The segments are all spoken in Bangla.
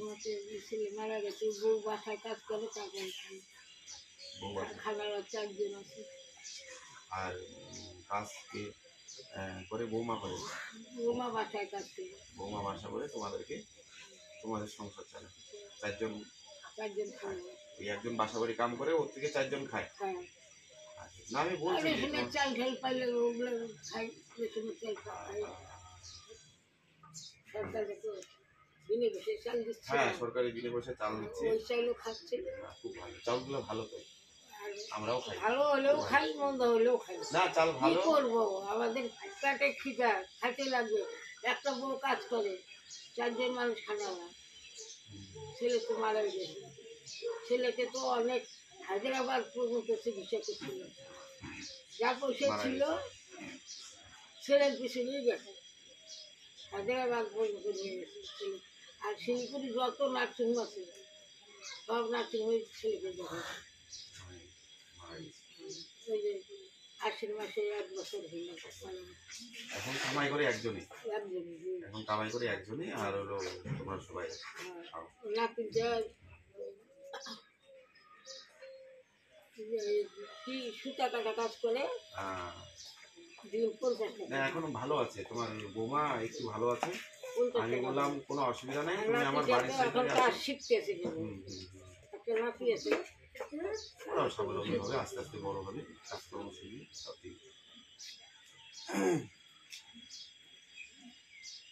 আমাকে ছেলে মারা গেছে, বউ বাসায় কাজ করে, তারপরে বউ বাসা খালারা 4 জন আছে। আর কাজ কে করে? বৌমা করে? বৌমা বাসায় কাজ করে। বৌমা বাসা করে তোমাদের সংসার চালায়। 4 জন 4 জন খায়। এই একজন বাসা বাড়ি কাম করে, ওর থেকে 4 জন খায়। হ্যাঁ। না আমি বলছি রেশনের চাল ঢাল পাইলে ওগুলো খাই, রেশনের চাল খাই। সরকারে তো বিনে বসে চাল দিচ্ছে। হ্যাঁ, সরকারি বিনে বসে চাল দিচ্ছে, ওই চালও খাচ্ছে। খুব ভালো, চালগুলো ভালো তো, আমরাও খাই। ভালো হলেও খাই, মন্দ হলেও খাই। না চাল কি ভালো। করবো, আমাদের পেটে খিদা, খাইতে লাগবে। একটা বউ কাজ করে, 4 জন মানুষ খানা না। ছেলে তো মারা গেছে, ছেলেকে তো অনেক হায়দ্রাবাদ পর্যন্ত চিকিৎসা করছিল। যা পয়সা ছিল ছেলের পিছনেই গেছে, হায়দ্রাবাদ পর্যন্ত নিয়ে গেছে ছেলে। আর শিলিগুড়ি যত নার্সিং আছে সব নার্সিং হোমে ছেলেকে দেখে। ওই যে 80 মাসে 1 বছর হয়ে গেছে। এখন কামাই করে একজনই, একজনই। এখন কামাই করে একজনই, আর হলো তোমরা সবাই খাও। নাতিটা কি সুতা কাটা কাজ করে, দিন 50 না টাকা। এখনো ভালো আছে, তোমার বৌমা একটু ভালো আছে। 50 আমি টাকা। বললাম কোনো অসুবিধা নেই, তুমি আমার নাতিটা বাড়ির তো সাইডে এখন আসো। কাজ শিখতেছে কেবল। একটা নাতি আছে। ওরাও স্বাবলম্বী হবে, আস্তে আস্তে বড় হবে, কাজকর্ম শিখবে, সব ঠিক।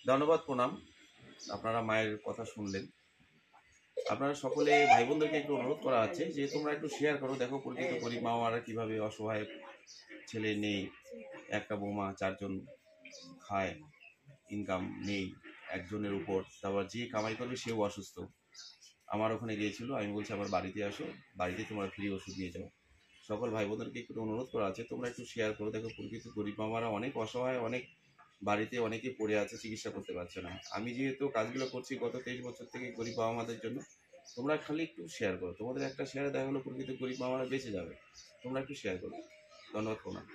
ধন্যবাদ, প্রণাম। আপনারা মায়ের কথা শুনলেন। আপনারা সকলে ভাই বোনদেরকে একটু অনুরোধ করা আছে যে তোমরা একটু শেয়ার করো। দেখো পরিচিত গরিব মা মারা কীভাবে অসহায়, ছেলে নেই, একটা বৌমা, 4 জন খায়, ইনকাম নেই একজনের উপর, তারপর যে কামাই করবে সেও অসুস্থ। আমার ওখানে গিয়েছিল, আমি বলছি আবার বাড়িতে আসো, বাড়িতে তোমরা ফ্রি ওষুধ নিয়ে যাও। সকল ভাই বোনদেরকে একটু অনুরোধ করা আছে তোমরা একটু শেয়ার করো। দেখো প্রকৃত গরিব মামারা অনেক অসহায়, অনেক বাড়িতে অনেকে পড়ে আছে, চিকিৎসা করতে পারছে না। আমি যেহেতু কাজগুলো করছি গত 23 বছর থেকে গরিব বাবা মাদের জন্য, তোমরা খালি একটু শেয়ার করো। তোমাদের একটা শেয়ারে দেখা হলো প্রকৃত গরিব মামারা বেঁচে যাবে। তোমরা একটু শেয়ার করো। ধন্যবাদ, প্রণাম।